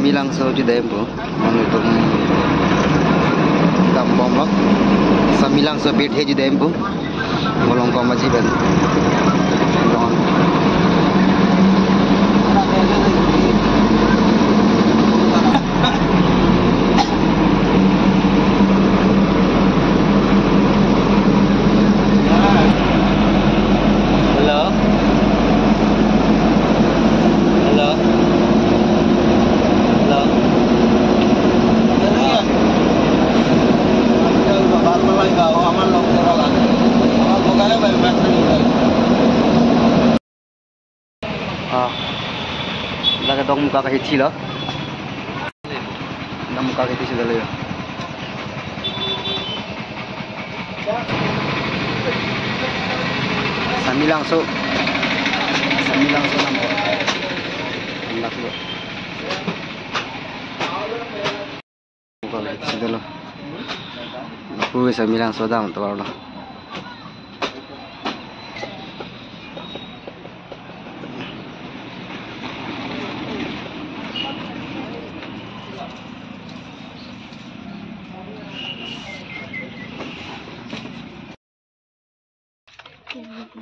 Samilang so judempo manutung kampung lok Samilang so pit he judempo bolong ko majiban laga dong muka kahit sila na muka kahit sila layo Samilang so nampo anak lo muka kahit sila lo aku Samilang so dam to lo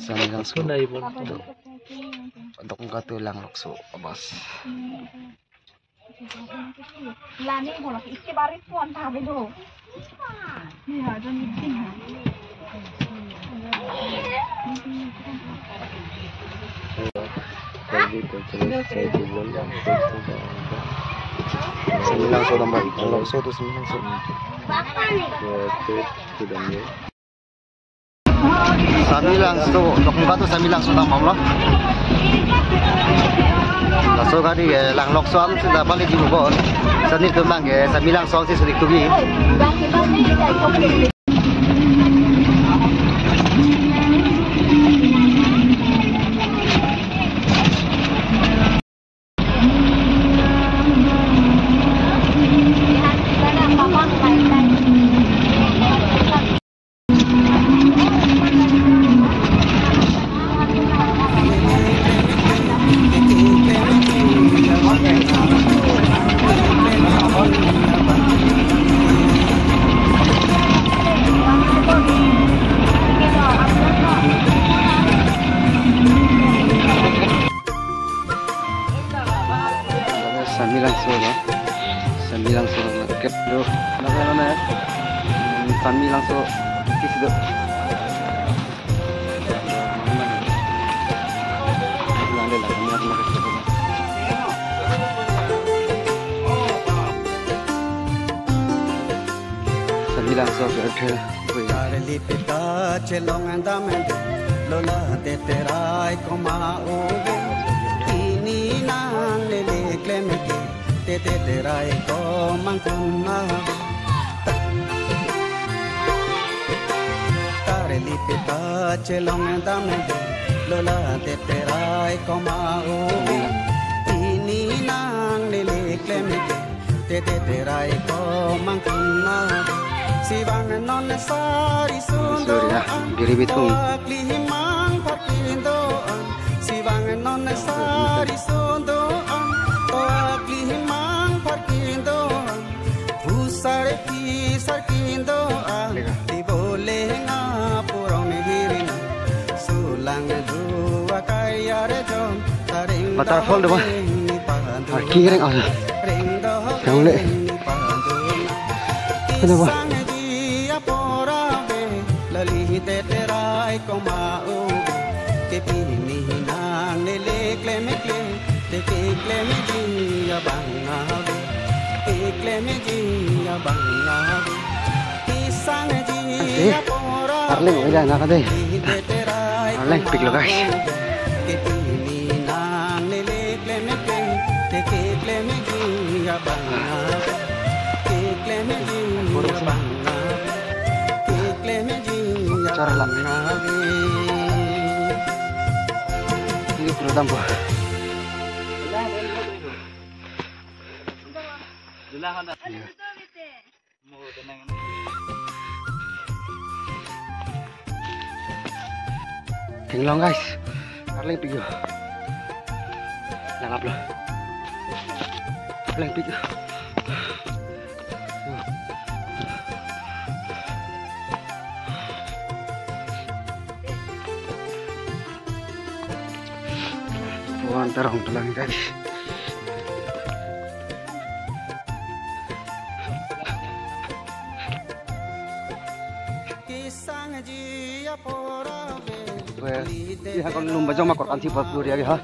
Samilang so untuk katulang lokso abas Lani ko lang ikibarit po ang tabi do. Iya, dan meeting ha. Samilang so tambah lokso tu Samilang so Samilang so untuk katu Samilang so tambah lo so kali lang lok soal sudah balik di bawah. Saat ini tumbang Samilang soal sih sedikit tubi. Samilang so kep do nama Samilang so kis do Samilang so kep lipita chelong andamen lola te terai komauge ini nang lele klemeke te terai komangkunna tare lipita chelong andamen lola te terai komauge ini nang lele klemeke te terai komangkunna Sivang non sari sundo biribitung limang pakindo Sivang non sari sundo limang pakindo Pusar kisar kindo di boleh ngapurong hirina Sulang dua kaya rejon taring Batar fold ba kiring ah yang le kenapa te terai komau ke pini nang le kleme te kleme dia bangabe te kleme dia bangabe pisang dia pora Arling udah nak deh Arling pick lo guys ke pini nang le kleme te kleme dia bangabe te kleme dia bangabe te kleme cara lah ini perlu tambah Kenglong guys Arling pigo Langap loh Flank pick. Bukan terong tulang guys. Iya kalau lumba jong makor kanti buat puri lagi ha.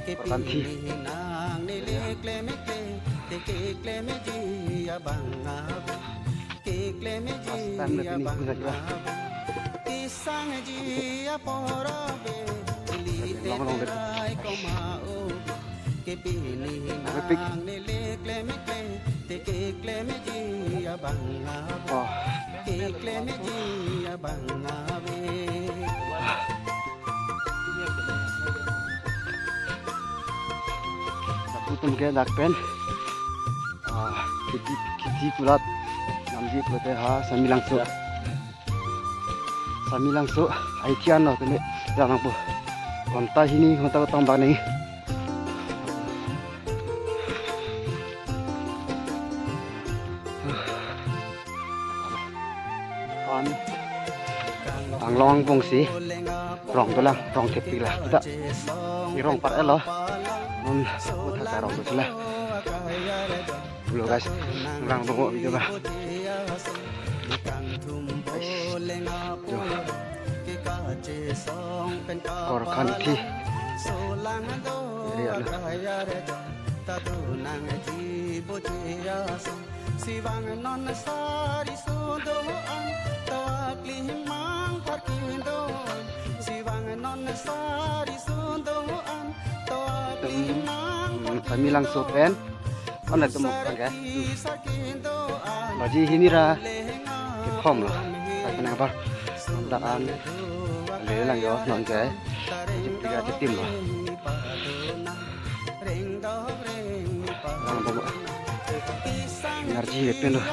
Kanti. Time lebih ni bisa juga. Long deh. Epic. Oh. Tutum ke dak pen. Kiti kulat. Namji kulat ha samilang so. Aitian no tele jangan po. Konta sini konta tambah nih. Ang long fungsi rong tu lah rong tepi lah kita di rong part lo non udah rong tu lah dulu guys orang tunggu video bah kor kanti lihat Siwang non sari sundoan tawakli himang parkindo Siwang non sari sundoan tawakli himang kami langsung pen on ada temu kan baji ini ra kitom loh kenapa daan lấy lang gió non cái tiga tim loh lang temu energi lepin loh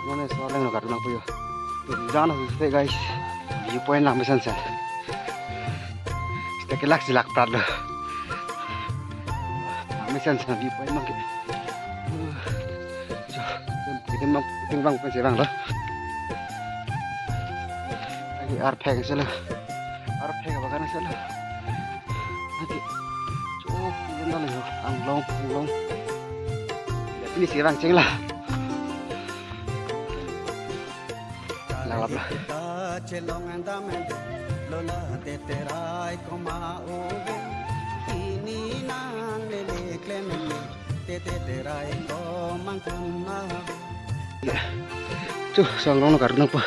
mana soalnya nggak karena apa ya jangan sampai guys viewpoint lah mesan saya kita kelak silak prat loh mesan saya viewpoint mungkin timbang bang loh lagi arpeg salah arpeg apa kan salah nanti cukup benar loh anglong ini sirang ceng lah lalap lah tuh sanglong karena apa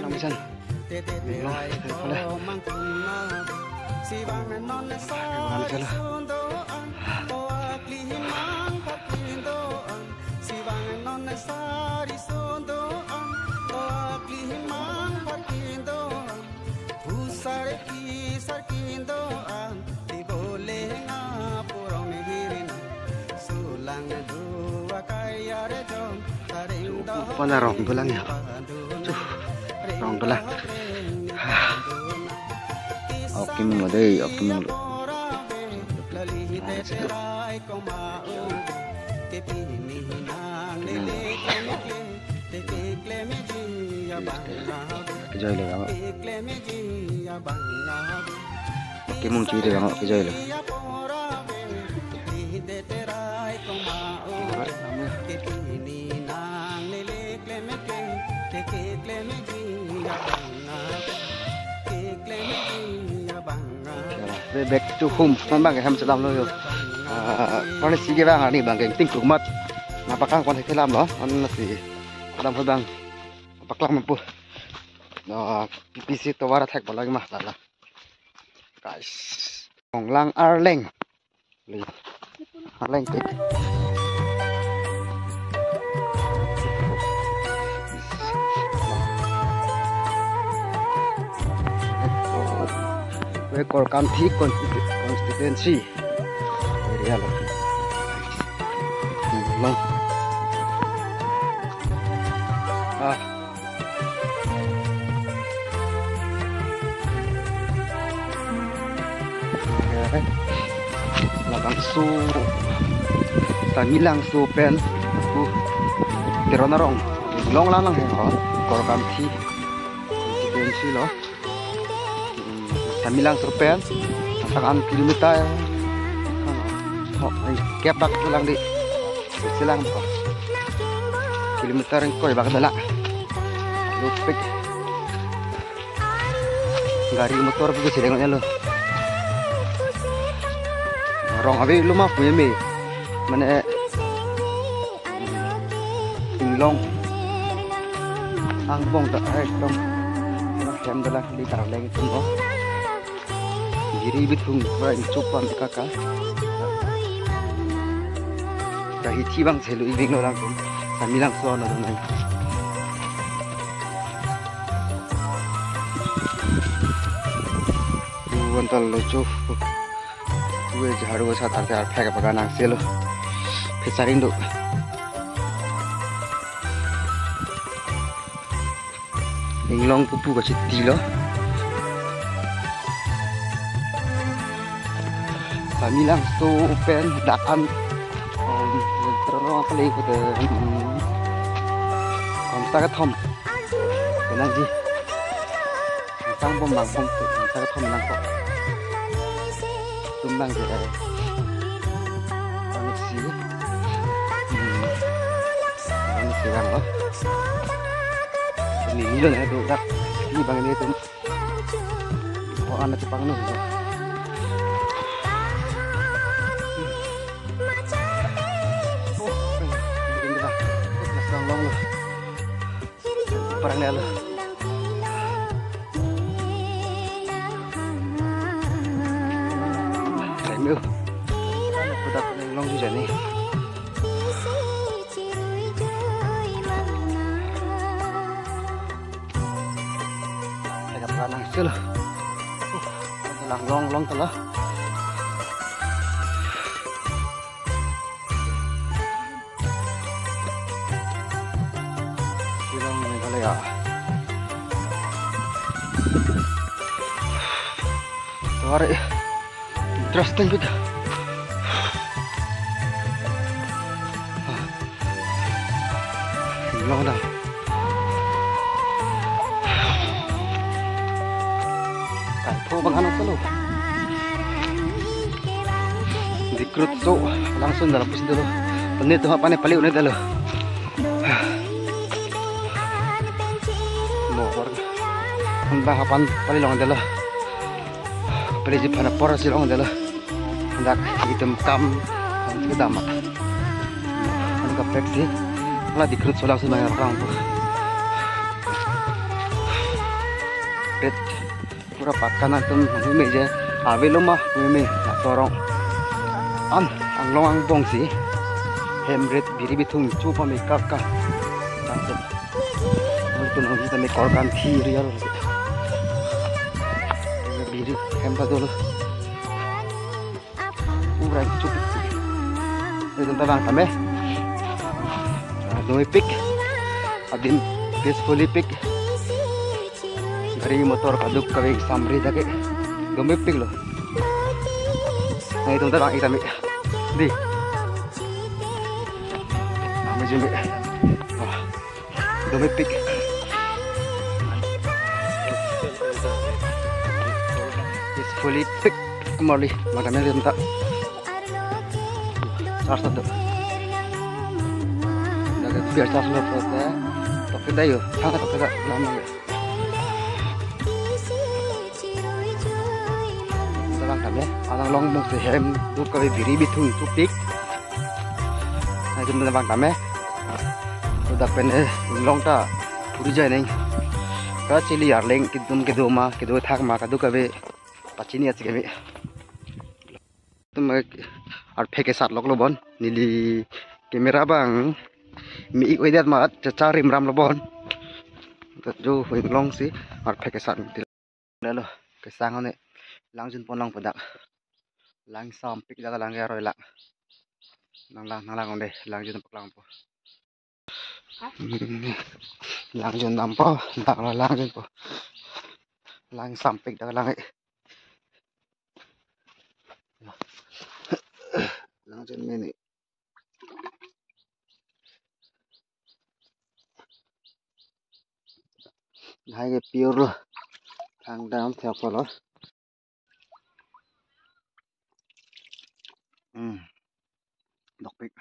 namisan Pana rong tulang ya, rong tulang. Oke mulu deh, oke mulu. Kejoy le kamu. Oke mulu ciri kamu kejoy le. Back to home, bang cái ham sẽ làm luôn. Con này cái bang này bang cái tinh cực mất. Mà bác con thấy làm đó, con thì làm hơi bang. Bác làm một bữa. Nó PC tôi vào thạch vào lại mà là. Guys, Hong Lang Arleng. Arleng tik. Korkanti constituency area lo. Long. Labang su Tamilang su pen bu tironarong long lang he ho Korkanti constituency lo. Tamilang su pen sekian kilometer kep bak lang di silang ko kilometer ko bak dala lupik gari motor bu silengnya lo rong abi lumah punya me mana tinglong ang bong tak dong jam dalam di tarleng itu oh diri bitung kurang cukup kakak dah hiti bang selu ibing orang tu samilang suara dong tuan lucu gue jaharu saat arti arti ke peganang selo pesarin duk inglong pupu kasih tilo samilang so open dakan terlalu kali ikut kontak tom kenang ji sang bom bang bom kontak tom nang kok tumbang je ini sekarang loh ini loh ya tuh dak ini bang ini tuh oh anak Jepang nih ini lah langsung long loh perangnya loh Mưu tôi đặt long như vậy này phải gặp khả năng xưa là long thật lắm đi long này có lẽ à đó đấy interesting juga. Long dah. Tahu bang anak lu. Dikrut so langsung dalam pusing dulu. Ini tuh apa nih paling unik dulu. Mohon. Entah apaan paling long dulu. Paling jepang apa sih long dulu. Hendak hitam kam itu damat. Hendak peksi, malah dikerut langsung banyak orang tuh. Red, pura pakanan tuh mimi je, awe lomah mimi nak torong. Ang long bong sih, hemret biri bitung cuba mi kakak, cantik. Itu nanti kita mi Korkanti real. Biri hempa dulu. Kurang cukup. Itu tentang kami. Doi pick, adin peacefully pick. Dari motor kaduk kami samri jaga. Doi pick loh. Nah itu tentang kami. Di. Kami juga. Doi pick. Peacefully pick kembali. Makanya dia minta. Charge satu. Biar charge laptop ya. Tapi dah yo, sangat tak lama ya. Sekarang kami, anak long mung sehem, tu kami biri bitung tupik. Nah itu tentang kami. Sudah pernah long ta, puri jaya neng. Kalau cili arleng kitu ma, kitu thak ma, kadu kami pacini aja kami. Tu ar pheke sat lok lobon nili kamera bang mi oidat ma cari ram lobon jo long si ar pheke sat lo kesang ne Langjun ponong pedak. Lang sampik daga lang roy lak. Nang onde langjun paklang po. Langjun nampo, tak lo langjun po. Lang sampik daga lang. Langjun mini. Hai cái pure lo. Thang đam theo qua lo. Đọc bịch.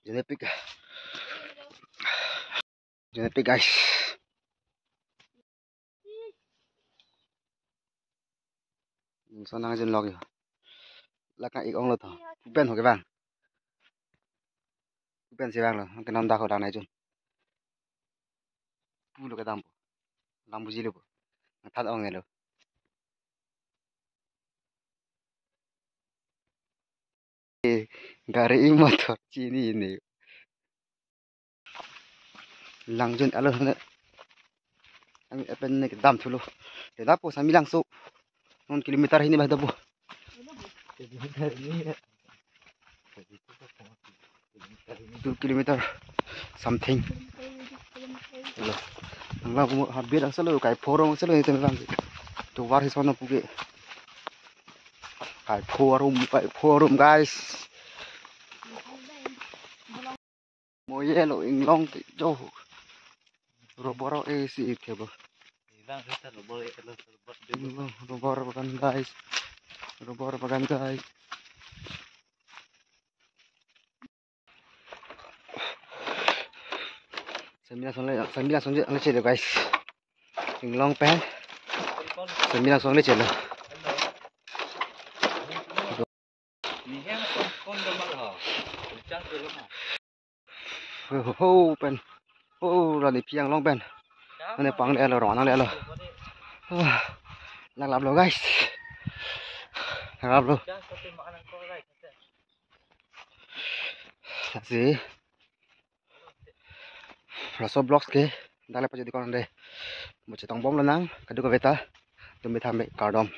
Genetic. Genetic guys. Sao năng dân log là cái ý ông là thọ bên hồi cái vàng bên xe vàng là cái năm ta khỏi đàn này chun pu lo cái đam lambu gì lo thật ông này lo gari imot chini ini langjun alo hne ang epen ne dam thulo te da po sami lang so 1 kilometer ini bah da po 2 kilometer something lo ang lang mo habir ang salo kai forong salo ito lang to war his one puge kai forum guys mo yelo inglong jo roboro isi itebo robor bagan guys Sembilan sonje ang celo guys inglong pen sembilan sonje celo ho pen ra đi piang long pen anh này pang lo ron lo lang lap lo guys lang lap lo gì raso blocks ke dale pa jadi kon de mo chetong bom lo nang kadu ko beta tumbe thambe cardom